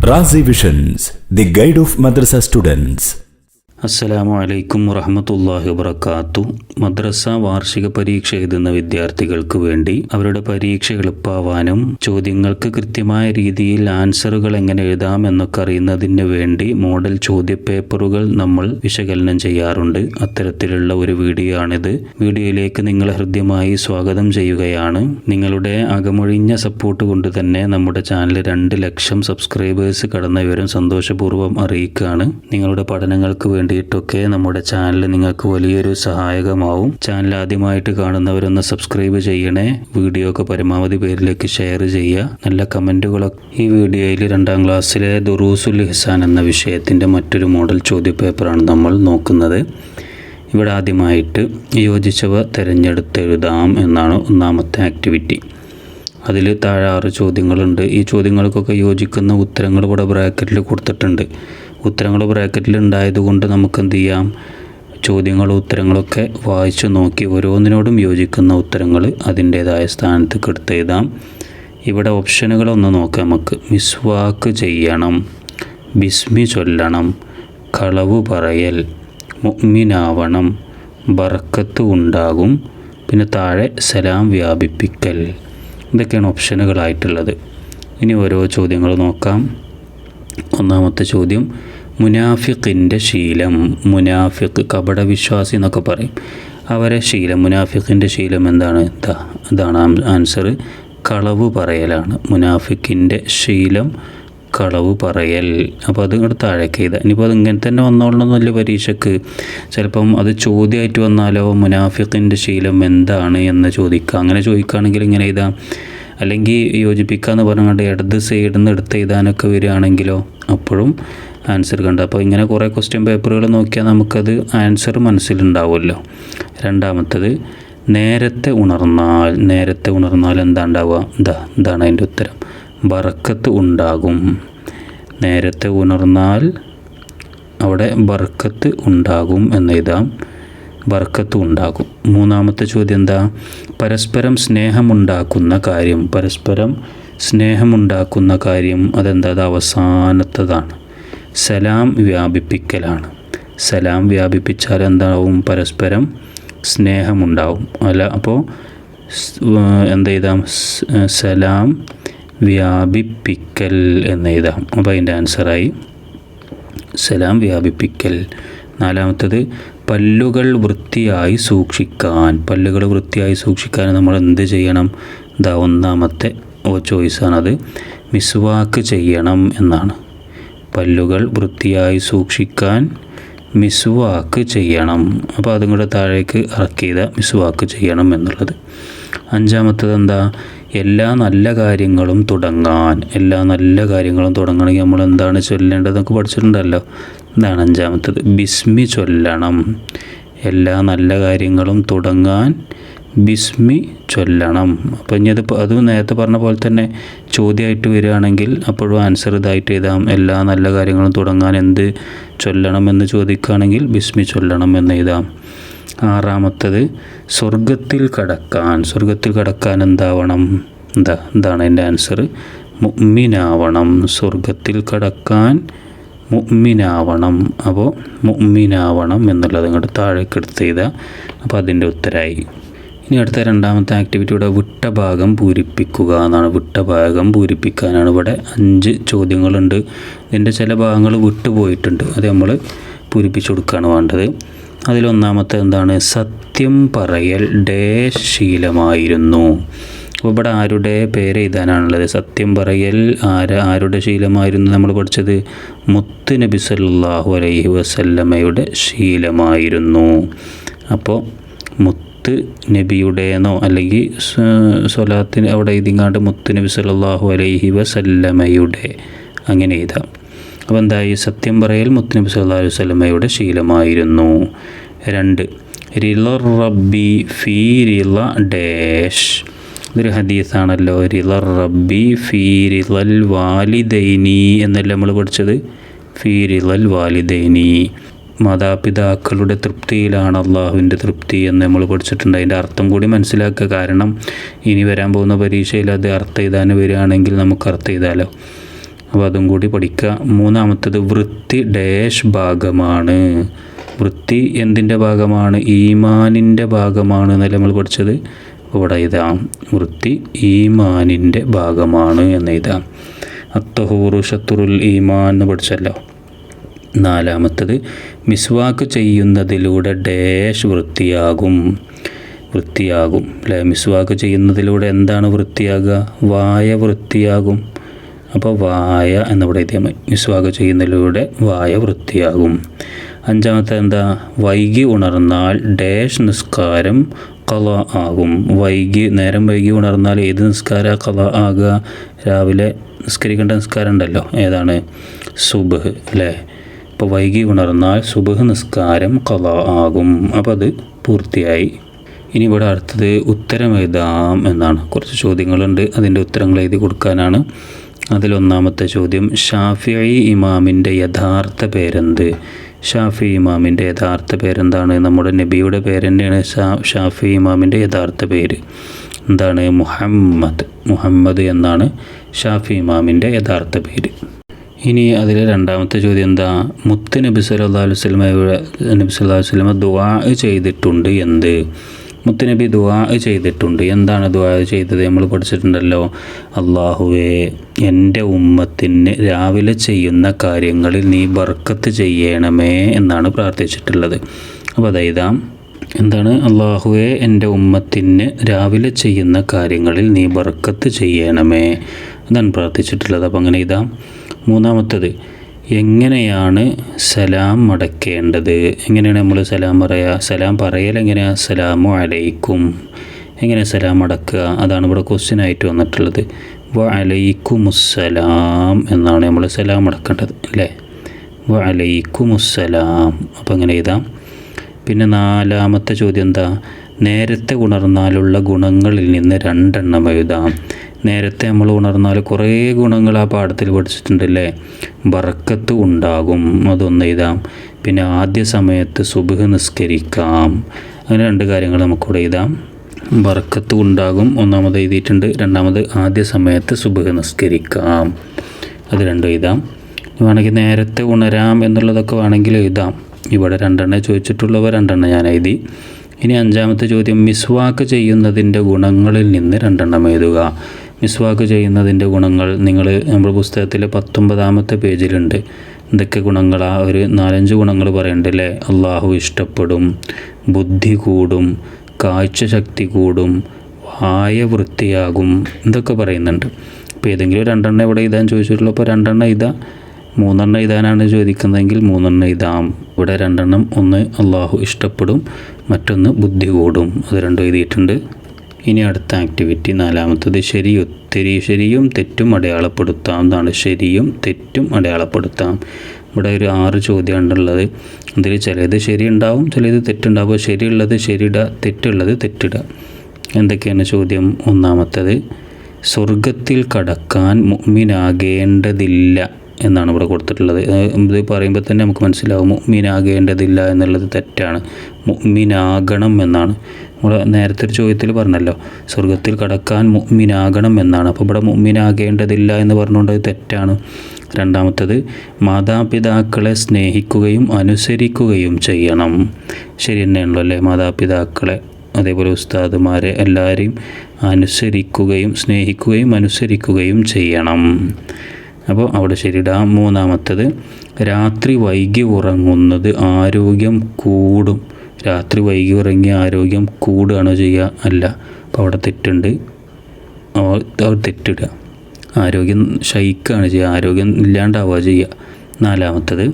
Razi Visions, the guide of madrasa students. അസ്സലാമു അലൈക്കും വറഹ്മത്തുള്ളാഹി വബറകാതുഹു. മദ്രസ വാർഷിക പരീക്ഷ എഴുതുന്ന വിദ്യാർത്ഥികൾക്ക് വേണ്ടി അവരുടെ പരീക്ഷ എളുപ്പമാവാനും ചോദ്യങ്ങൾക്ക് കൃത്യമായ രീതിയിൽ ആൻസറുകൾ എങ്ങനെ എഴുതാം എന്നൊക്കെ അറിയുന്നതിന് വേണ്ടി മോഡൽ ചോദ്യപേപ്പറുകൾ നമ്മൾ വിശകലനം ചെയ്യാറുണ്ട്. അത്തരത്തിലുള്ള ഒരു വീഡിയോ ആണിത്. വീഡിയോയിലേക്ക് നിങ്ങളെ ഹൃദ്യമായി സ്വാഗതം ചെയ്യുകയാണ്. നിങ്ങളുടെ അകമൊഴിഞ്ഞ സപ്പോർട്ട് കൊണ്ട് തന്നെ നമ്മുടെ ചാനൽ 2 ലക്ഷം സബ്സ്ക്രൈബേഴ്സ് കടന്ന വിവരം സന്തോഷപൂർവ്വം അറിയിക്കുകയാണ്. നിങ്ങളുടെ പഠനങ്ങൾക്ക് വേണ്ടിയിട്ടൊക്കെ നമ്മുടെ ചാനൽ നിങ്ങൾക്ക് വലിയൊരു സഹായകമാവും. ചാനൽ ആദ്യമായിട്ട് കാണുന്നവരൊന്ന് സബ്സ്ക്രൈബ് ചെയ്യണേ. വീഡിയോ ഒക്കെ പരമാവധി പേരിലേക്ക് ഷെയർ ചെയ്യുക. നല്ല കമൻറ്റുകളൊക്കെ. ഈ വീഡിയോയിൽ 2ാം ക്ലാസ്സിലെ ദുറൂസുൽ ഇഹ്സാൻ എന്ന വിഷയത്തിൻ്റെ മറ്റൊരു മോഡൽ ചോദ്യപേപ്പറാണ് നമ്മൾ നോക്കുന്നത്. ഇവിടെ ആദ്യമായിട്ട് യോജിച്ചവ തിരഞ്ഞെടുത്തെഴുതാം എന്നാണ് ഒന്നാമത്തെ ആക്ടിവിറ്റി. അതിൽ താഴെ 6 ചോദ്യങ്ങളുണ്ട്. ഈ ചോദ്യങ്ങൾക്കൊക്കെ യോജിക്കുന്ന ഉത്തരങ്ങൾ ഇവിടെ ബ്രാക്കറ്റിൽ കൊടുത്തിട്ടുണ്ട്. ഉത്തരങ്ങൾ ബ്രാക്കറ്റിൽ ഉണ്ടായതുകൊണ്ട് നമുക്ക് എന്ത് ചെയ്യാം, ചോദ്യങ്ങളും ഉത്തരങ്ങളൊക്കെ വായിച്ചു നോക്കി ഓരോന്നിനോടും യോജിക്കുന്ന ഉത്തരങ്ങൾ അതിൻ്റേതായ സ്ഥാനത്ത് എടുത്തെഴുതാം. ഇവിടെ ഓപ്ഷനുകളൊന്ന് നോക്കാം നമുക്ക്. മിസ്വാക്ക് ചെയ്യണം, ബിസ്മി ചൊല്ലണം, കളവ് പറയൽ, മുഅ്മിനാവണം, ബർക്കത്ത് ഉണ്ടാകും, പിന്നെ താഴെ സലാം വ്യാപിപ്പിക്കൽ. ഇതൊക്കെയാണ് ഓപ്ഷനുകളായിട്ടുള്ളത്. ഇനി ഓരോ ചോദ്യങ്ങൾ നോക്കാം. ഒന്നാമത്തെ ചോദ്യം, മുനാഫിഖിൻ്റെ ശീലം. മുനാഫിഖ് കപടവിശ്വാസി എന്നൊക്കെ പറയും. അവരെ ശീലം, മുനാഫിഖിൻ്റെ ശീലം എന്താണ്? ഇതാണ് ആൻസർ. കളവ് പറയലാണ്. മുനാഫിഖിൻ്റെ ശീലം കളവ് പറയൽ. അപ്പോൾ അത് ഇങ്ങോട്ട് താഴേക്ക് എഴുതാം. ഇനിയിപ്പോൾ അത് ഇങ്ങനെ തന്നെ വന്നോളണമെന്നില്ല പരീക്ഷയ്ക്ക്. ചിലപ്പം അത് ചോദ്യമായിട്ട് വന്നാലോ, മുനാഫിഖിൻ്റെ ശീലം എന്താണ് എന്ന് ചോദിക്കുക. അങ്ങനെ ചോദിക്കുകയാണെങ്കിൽ ഇങ്ങനെ എഴുതാം. അല്ലെങ്കിൽ യോജിപ്പിക്കാമെന്ന് പറഞ്ഞുകൊണ്ട് ഇടത് സൈഡിൽ നിന്ന് എടുത്ത് എഴുതാനൊക്കെ വരികയാണെങ്കിലോ അപ്പോഴും ആൻസർ കണ്ട. അപ്പോൾ ഇങ്ങനെ കുറേ ക്വസ്റ്റ്യൻ പേപ്പറുകൾ നോക്കിയാൽ നമുക്കത് ആൻസർ മനസ്സിലുണ്ടാവുമല്ലോ. രണ്ടാമത്തത്, നേരത്തെ ഉണർന്നാൽ. നേരത്തെ ഉണർന്നാൽ എന്താ ഉണ്ടാവുക? ഇതാണ് അതിൻ്റെ ഉത്തരം. ബർക്കത്ത് ഉണ്ടാകും. നേരത്തെ ഉണർന്നാൽ അവിടെ ബർക്കത്ത് ഉണ്ടാകും എന്നെഴുതാം. ബർക്കത്ത് ഉണ്ടാകും. മൂന്നാമത്തെ ചോദ്യം എന്താ? പരസ്പരം സ്നേഹമുണ്ടാക്കുന്ന കാര്യം. പരസ്പരം സ്നേഹമുണ്ടാക്കുന്ന കാര്യം അതെന്താ? അത് അവസാനത്തതാണ്. സലാം വ്യാപിപ്പിക്കലാണ്. സലാം വ്യാപിപ്പിച്ചാൽ എന്താവും? പരസ്പരം സ്നേഹമുണ്ടാവും. അല്ല, അപ്പോൾ എന്തെഴുതാം? സലാം വ്യാപിപ്പിക്കൽ എന്നെഴുതാം. അപ്പോൾ അതിൻ്റെ ആൻസറായി സലാം വ്യാപിപ്പിക്കൽ. നാലാമത്തത്, പല്ലുകൾ വൃത്തിയായി സൂക്ഷിക്കാൻ. പല്ലുകൾ വൃത്തിയായി സൂക്ഷിക്കാൻ നമ്മൾ എന്ത് ചെയ്യണം? ഒന്നാമത്തെ ചോയ്സാണത്. മിസ്വാക്ക് ചെയ്യണം എന്നാണ്. പല്ലുകൾ വൃത്തിയായി സൂക്ഷിക്കാൻ മിസ്വാക്ക് ചെയ്യണം. അപ്പോൾ അതും കൂടെ താഴേക്ക് ഇറക്കിയത് മിസ്വാക്ക് ചെയ്യണം എന്നുള്ളത്. അഞ്ചാമത്തത് എന്താ? എല്ലാ നല്ല കാര്യങ്ങളും തുടങ്ങാൻ. എല്ലാ നല്ല കാര്യങ്ങളും തുടങ്ങണമെങ്കിൽ നമ്മൾ എന്താണ് ചൊല്ലേണ്ടതെന്നൊക്കെ പഠിച്ചിട്ടുണ്ടല്ലോ. ഇതാണ് അഞ്ചാമത്തത്. ബിസ്മി ചൊല്ലണം. എല്ലാ നല്ല കാര്യങ്ങളും തുടങ്ങാൻ ബിസ്മി ചൊല്ലണം. അപ്പോൾ ഇനി അത് നേരത്തെ പറഞ്ഞ പോലെ തന്നെ ചോദ്യമായിട്ട് വരികയാണെങ്കിൽ അപ്പോഴും ആൻസർ ഇതായിട്ട് എഴുതാം. എല്ലാ നല്ല കാര്യങ്ങളും തുടങ്ങാൻ എന്ത് ചൊല്ലണം എന്ന് ചോദിക്കുകയാണെങ്കിൽ ബിസ്മി ചൊല്ലണം എന്ന് എഴുതാം. ആറാമത്തത്, സ്വർഗത്തിൽ കടക്കാൻ. സ്വർഗത്തിൽ കടക്കാൻ എന്താവണം? ഇതാണ് എൻ്റെ ആൻസർ. മുഅ്മിനാവണം. സ്വർഗത്തിൽ കടക്കാൻ മുഅ്മിനാവണം. അപ്പോൾ മുഅ്മിനാവണം എന്നുള്ളത് ഇങ്ങോട്ട് താഴേക്ക് എടുത്ത് ചെയ്താൽ അപ്പോൾ അതിൻ്റെ ഉത്തരമായി. ഇനി അടുത്ത രണ്ടാമത്തെ ആക്ടിവിറ്റിയുടെ വിട്ട ഭാഗം പൂരിപ്പിക്കുക എന്നാണ്. വിട്ട ഭാഗം പൂരിപ്പിക്കാനാണ്. ഇവിടെ 5 ചോദ്യങ്ങളുണ്ട്. ഇതിൻ്റെ ചില ഭാഗങ്ങൾ വിട്ടുപോയിട്ടുണ്ട്. അത് നമ്മൾ പൂരിപ്പിച്ചു കൊടുക്കുകയാണ് വേണ്ടത്. അതിലൊന്നാമത്തെ എന്താണ്? സത്യം പറയൽ ഡാഷ് ശീലമായിരുന്നു. അപ്പോൾ ഇവിടെ ആരുടെ പേര് എഴുതാനാണുള്ളത്? സത്യം പറയൽ ആരുടെ ശീലമായിരുന്നു? നമ്മൾ പഠിച്ചത് മുത്ത് നബി സല്ലല്ലാഹു അലൈഹി വസല്ലമയുടെ ശീലമായിരുന്നു. അപ്പോൾ മുത്ത് നബിയുടെയെന്നോ അല്ലെങ്കിൽ സ്വലാത്തിന് അവിടെ എഴുതിങ്ങാണ്ട് മുത്ത് നബി സല്ലല്ലാഹു അലൈഹി വസല്ലമയുടെ അങ്ങനെ എഴുതാം. അപ്പോൾ എന്തായി? സത്യം പറയൽ മുത്ത് നബി സല്ലല്ലാഹു അലൈഹി വസല്ലമയുടെ ശീലമായിരുന്നു. 2, റിളർ റബ്ബി ഫീ റിള ഡാഷ്. ഇതൊരു ഹദീസാണല്ലോ. റിളർ റബ്ബി ഫീ റിളൽ വാലിദൈനി എന്നല്ല നമ്മൾ പഠിച്ചത്. ഫീ റിളൽ വാലിദൈനി. മാതാപിതാക്കളുടെ തൃപ്തിയിലാണ് അള്ളാഹുവിൻ്റെ തൃപ്തി എന്ന് നമ്മൾ പഠിച്ചിട്ടുണ്ട്. അതിൻ്റെ അർത്ഥം കൂടി മനസ്സിലാക്കുക. കാരണം ഇനി വരാൻ പോകുന്ന പരീക്ഷയിൽ അത് അർത്ഥം എഴുതാൻ വരികയാണെങ്കിൽ നമുക്ക് അർത്ഥം എഴുതാമല്ലോ. അപ്പോൾ അതും കൂടി പഠിക്കുക. മൂന്നാമത്തത് വൃത്തി ഡാഷ് ഭാഗമാണ്. വൃത്തി എന്തിൻ്റെ ഭാഗമാണ്? ഈമാനിൻ്റെ ഭാഗമാണ് എന്നല്ല നമ്മൾ പഠിച്ചത്. ഇവിടെ എഴുതാം വൃത്തി ഈമാനിൻ്റെ ഭാഗമാണ് എന്ന് എഴുതാം. അത്തഹൂറു ഷത്തുറുൽ ഈമാൻ എന്ന് പഠിച്ചല്ലോ. നാലാമത്തത് മിസ്വാക്ക് ചെയ്യുന്നതിലൂടെ ഡാഷ് വൃത്തിയാകും അല്ലേ? മിസ്വാക്ക് ചെയ്യുന്നതിലൂടെ എന്താണ് വൃത്തിയാകുക? വായ വൃത്തിയാകും. അപ്പോൾ വായ എന്നിവിടെ എഴുതിയാൽ മതി. മിസ്വാക്ക് ചെയ്യുന്നതിലൂടെ വായ വൃത്തിയാകും. അഞ്ചാമത്തെ എന്താ? വൈകി ഉണർന്നാൽ ഡാഷ് നിസ്കാരം ഖള ആകും. നേരം വൈകി ഉണർന്നാൽ ഏത് നിസ്കാരം ഖള ആകുക? രാവിലെ നിസ്കരിക്കേണ്ട നിസ്കാരം ഉണ്ടല്ലോ, ഏതാണ്? സുബ്ഹ് അല്ലേ? അപ്പോൾ വൈകി ഉണർന്നാൽ സുബ്ഹ് നിസ്കാരം ഖള ആകും. അപ്പോൾ അത് പൂർത്തിയായി. ഇനി ഇവിടെ അടുത്തത് ഉത്തരം എഴുതാം എന്നാണ്. കുറച്ച് ചോദ്യങ്ങളുണ്ട്, അതിൻ്റെ ഉത്തരങ്ങൾ എഴുതി കൊടുക്കാനാണ്. അതിലൊന്നാമത്തെ ചോദ്യം, ഷാഫിഈ ഇമാമിൻ്റെ യഥാർത്ഥ പേരെന്ത്? ഷാഫിഈ ഇമാമിൻ്റെ യഥാർത്ഥ പേരെന്താണ്? നമ്മുടെ നബിയുടെ പേര് തന്നെയാണ് ഷാഫിഈ ഇമാമിൻ്റെ യഥാർത്ഥ പേര്. എന്താണ്? മുഹമ്മദ് എന്നാണ് ഷാഫിഈ ഇമാമിൻ്റെ യഥാർത്ഥ പേര്. ഇനി അതിൽ രണ്ടാമത്തെ ചോദ്യം എന്താ? മുത്ത് നബി സല്ലല്ലാഹു അലൈഹി വസല്ലമ ദുആ ചെയ്തിട്ടുണ്ട് എന്ത്? മുത്തുനബി ദുആ ചെയ്തിട്ടുണ്ട്. എന്താണ് ദുആ ചെയ്തത്? നമ്മൾ പഠിച്ചിട്ടുണ്ടല്ലോ. അല്ലാഹുവേ, എൻ്റെ ഉമ്മത്തിന് രാവിലെ ചെയ്യുന്ന കാര്യങ്ങളിൽ നീ ബർക്കത്ത് ചെയ്യണമേ എന്നാണ് പ്രാർത്ഥിച്ചിട്ടുള്ളത്. അപ്പോൾ അതെഴുതാം. എന്താണ്? അല്ലാഹുവേ, എൻ്റെ ഉമ്മത്തിന് രാവിലെ ചെയ്യുന്ന കാര്യങ്ങളിൽ നീ ബർക്കത്ത് ചെയ്യണമേ എന്നാണ് പ്രാർത്ഥിച്ചിട്ടുള്ളത്. അപ്പോൾ അങ്ങനെ എഴുതാം. മൂന്നാമത്തത്, എങ്ങനെയാണ് സലാം മടക്കേണ്ടത്? എങ്ങനെയാണ് നമ്മൾ സലാം പറയുക? സലാം പറയൽ എങ്ങനെയാണ്? അസ്സലാമു അലൈക്കും. എങ്ങനെ സലാം മടക്കുക? അതാണ് ഇവിടെ ക്വസ്റ്റ്യൻ ആയിട്ട് വന്നിട്ടുള്ളത്. വ അലൈക്കുമുസ്സലാം എന്നാണ് നമ്മൾ സലാം മടക്കേണ്ടത് അല്ലേ? വ അലൈക്കുമുസ്സലാം. അപ്പോൾ അങ്ങനെ എഴുതാം. പിന്നെ നാലാമത്തെ ചോദ്യം എന്താ? നേരത്തെ ഉണർന്നാലുള്ള ഗുണങ്ങളിൽ നിന്ന് 2 എണ്ണം എഴുതാം. നേരത്തെ നമ്മൾ ഉണർന്നാൽ കുറേ ഗുണങ്ങൾ ആ പാഠത്തിൽ പഠിച്ചിട്ടുണ്ടല്ലേ. ബർക്കത്ത് ഉണ്ടാകും, അതൊന്ന് എഴുതാം. പിന്നെ ആദ്യ സമയത്ത് സുബ്ഹ് നിസ്കരിക്കാം. അങ്ങനെ 2 കാര്യങ്ങൾ നമുക്കിവിടെ എഴുതാം. ബർക്കത്ത് ഉണ്ടാകും ഒന്നാമത് എഴുതിയിട്ടുണ്ട്. രണ്ടാമത് ആദ്യ സമയത്ത് സുബ്ഹ് നിസ്കരിക്കാം. അത് 2 എഴുതാം. വേണമെങ്കിൽ നേരത്തെ ഉണരാം എന്നുള്ളതൊക്കെ വേണമെങ്കിൽ എഴുതാം. ഇവിടെ 2 എണ്ണം ചോദിച്ചിട്ടുള്ളവ 2 എണ്ണം ഞാൻ എഴുതി. ഇനി അഞ്ചാമത്തെ ചോദ്യം, മിസ്വാക്ക് ചെയ്യുന്നതിൻ്റെ ഗുണങ്ങളിൽ നിന്ന് 2 എണ്ണം എഴുതുക. മിസ്വാക്ക് ചെയ്യുന്നതിൻ്റെ ഗുണങ്ങൾ നമ്മുടെ പുസ്തകത്തിലെ 19ാമത്തെ പേജിലുണ്ട്. എന്തൊക്കെ ഗുണങ്ങളാ? ഒരു 4-5 ഗുണങ്ങൾ പറയുന്നുണ്ട് അല്ലേ? അള്ളാഹു ഇഷ്ടപ്പെടും, ബുദ്ധി കൂടും, കാഴ്ചശക്തി കൂടും, വായ വൃത്തിയാകും, ഇതൊക്കെ പറയുന്നുണ്ട്. അപ്പോൾ ഏതെങ്കിലും 2 എണ്ണം ഇവിടെ എഴുതാൻ ചോദിച്ചിട്ടുള്ളൂ. അപ്പോൾ 2 എണ്ണം എഴുതാം. 3 എണ്ണം എഴുതാനാണ് ചോദിക്കുന്നതെങ്കിൽ 3 എണ്ണം എഴുതാം. ഇവിടെ 2 എണ്ണം, ഒന്ന് അള്ളാഹു ഇഷ്ടപ്പെടും, മറ്റൊന്ന് ബുദ്ധി കൂടും. അത് 2 എഴുതിയിട്ടുണ്ട്. ഇനി അടുത്ത ആക്ടിവിറ്റി 4ാമത്തത്, ശരിയും തെറ്റും അടയാളപ്പെടുത്താം എന്നാണ്. ശരിയും തെറ്റും അടയാളപ്പെടുത്താം. ഇവിടെ ഒരു 6 ചോദ്യമാണുള്ളത്. ഇതിൽ ചിലത് ശരിയുണ്ടാവും, ചിലത് തെറ്റുണ്ടാവും. ശരിയുള്ളത് ശരിയിടുക, തെറ്റുള്ളത് തെറ്റിടുക. എന്തൊക്കെയാണ് ചോദ്യം? ഒന്നാമത്തത്, സ്വർഗത്തിൽ കടക്കാൻ മുഅ്മിനാകേണ്ടതില്ല എന്നാണ് ഇവിടെ കൊടുത്തിട്ടുള്ളത്. ഇത് പറയുമ്പോൾ തന്നെ നമുക്ക് മനസ്സിലാവും മുഅ്മിനാകേണ്ടതില്ല എന്നുള്ളത് തെറ്റാണ്. മുഅ്മിനാകണം എന്നാണ്. നമ്മൾ നേരത്തെ ഒരു ചോദ്യത്തിൽ പറഞ്ഞല്ലോ, സ്വർഗത്തിൽ കടക്കാൻ മുഅ്മിനാകണം എന്നാണ്. അപ്പോൾ ഇവിടെ മുഅ്മിനാകേണ്ടതില്ല എന്ന് പറഞ്ഞുകൊണ്ട് തെറ്റാണ്. രണ്ടാമത്തത്, മാതാപിതാക്കളെ സ്നേഹിക്കുകയും അനുസരിക്കുകയും ചെയ്യണം. ശരി തന്നെയാണല്ലോ അല്ലേ? മാതാപിതാക്കളെ അതേപോലെ ഉസ്താദുമാരെ എല്ലാവരെയും സ്നേഹിക്കുകയും അനുസരിക്കുകയും ചെയ്യണം. അപ്പോൾ അവിടെ ശരിയിടാം. മൂന്നാമത്തത്, രാത്രി വൈകി ഉറങ്ങുന്നത് ആരോഗ്യം കൂടും. രാത്രി വൈകി ഉറങ്ങി ആരോഗ്യം കൂടുകയാണോ ചെയ്യുക? അല്ല. അപ്പോൾ അവിടെ തെറ്റുണ്ട്, അവർ തെറ്റിടുക. ആരോഗ്യം ക്ഷയിക്കുകയാണ് ചെയ്യുക, ആരോഗ്യം ഇല്ലാണ്ടാവുക ചെയ്യുക. നാലാമത്തത്,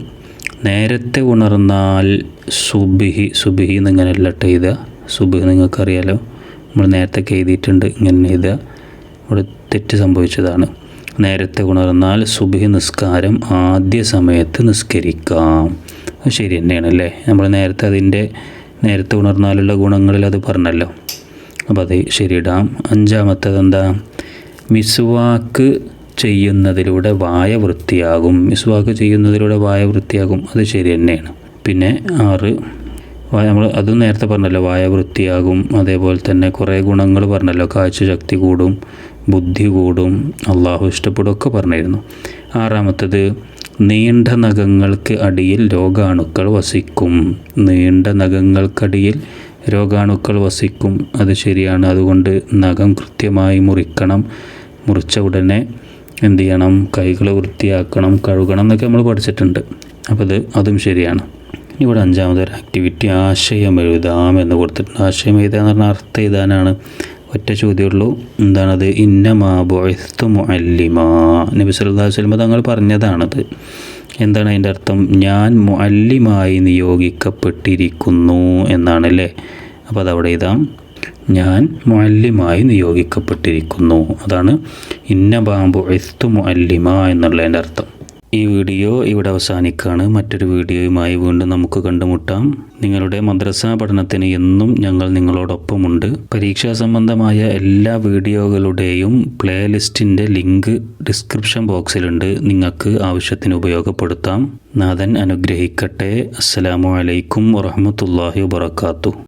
നേരത്തെ ഉണർന്നാൽ സുബിഹി എന്നിങ്ങനെ അല്ലട്ട് എഴുതുക. സുബിഹ് നിങ്ങൾക്കറിയാലോ, നമ്മൾ നേരത്തെ എഴുതിയിട്ടുണ്ട്, ഇങ്ങനെ എഴുതുക. ഇവിടെ തെറ്റ് സംഭവിച്ചതാണ്. നേരത്തെ ഉണർന്നാൽ സുബഹി നിസ്കാരം ആദ്യ സമയത്ത് നിസ്കരിക്കാം. അത് ശരി തന്നെയാണ് അല്ലേ? നമ്മൾ നേരത്തെ ഉണർന്നാലുള്ള ഗുണങ്ങളിൽ അത് പറഞ്ഞല്ലോ. അപ്പോൾ അത് ശരിയിടാം. അഞ്ചാമത്തത് എന്താ? മിസ്വാക്ക് ചെയ്യുന്നതിലൂടെ വായ വൃത്തിയാകും. മിസ്വാക്ക് ചെയ്യുന്നതിലൂടെ വായ വൃത്തിയാകും, അത് ശരി തന്നെയാണ്. പിന്നെ 6, നമ്മൾ അതും നേരത്തെ പറഞ്ഞല്ലോ, വായ വൃത്തിയാകും. അതേപോലെ തന്നെ കുറേ ഗുണങ്ങൾ പറഞ്ഞല്ലോ, കാഴ്ചശക്തി കൂടും, ബുദ്ധി കൂടും, അള്ളാഹു ഇഷ്ടപ്പെടും ഒക്കെ പറഞ്ഞിരുന്നു. ആറാമത്തത് നീണ്ട നഖങ്ങൾക്ക് അടിയിൽ രോഗാണുക്കൾ വസിക്കും. നീണ്ട നഖങ്ങൾക്കടിയിൽ രോഗാണുക്കൾ വസിക്കും. അത് ശരിയാണ്. അതുകൊണ്ട് നഖം കൃത്യമായി മുറിക്കണം. മുറിച്ച ഉടനെ എന്ത് ചെയ്യണം? കൈകൾ വൃത്തിയാക്കണം, കഴുകണം എന്നൊക്കെ നമ്മൾ പഠിച്ചിട്ടുണ്ട്. അപ്പോൾ അതും ശരിയാണ്. ഇവിടെ അഞ്ചാമതൊരു ആക്ടിവിറ്റി ആശയം എഴുതാം എന്ന് കൊടുത്തിട്ടുണ്ട്. ആശയം എഴുതുക എന്ന് പറഞ്ഞാൽ അർത്ഥം എഴുതാനാണ്. ഒറ്റ ചോദ്യമുള്ളൂ. എന്താണത്? ഇന്നമാ ബുഇസ്തു മുഅല്ലിമാ. നബി സല്ലല്ലാഹു അലൈഹി വസല്ലം തങ്ങൾ പറഞ്ഞതാണത്. എന്താണ് അതിൻ്റെ അർത്ഥം? ഞാൻ മുഅല്ലിമായി നിയോഗിക്കപ്പെട്ടിരിക്കുന്നു എന്നാണല്ലേ. അപ്പോൾ അതവിടെ എഴുതാം. ഞാൻ മുഅല്ലിമായി നിയോഗിക്കപ്പെട്ടിരിക്കുന്നു. അതാണ് ഇന്നമാ ബുഇസ്തു മുഅല്ലിമാ എന്നുള്ളതിൻ്റെ അർത്ഥം. ഈ വീഡിയോ ഇവിടെ അവസാനിക്കുകയാണ്. മറ്റൊരു വീഡിയോയുമായി വീണ്ടും നമുക്ക് കണ്ടുമുട്ടാം. നിങ്ങളുടെ മദ്രസ പഠനത്തിന് എന്നും ഞങ്ങൾ നിങ്ങളോടൊപ്പമുണ്ട്. പരീക്ഷാ സംബന്ധമായ എല്ലാ വീഡിയോകളുടെയും പ്ലേലിസ്റ്റിൻ്റെ ലിങ്ക് ഡിസ്ക്രിപ്ഷൻ ബോക്സിലുണ്ട്. നിങ്ങൾക്ക് ആവശ്യത്തിന് ഉപയോഗപ്പെടുത്താം. നാഥൻ അനുഗ്രഹിക്കട്ടെ. അസ്സലാമു അലൈക്കും വറഹ്മത്തുള്ളാഹി വബറകാതുഹു.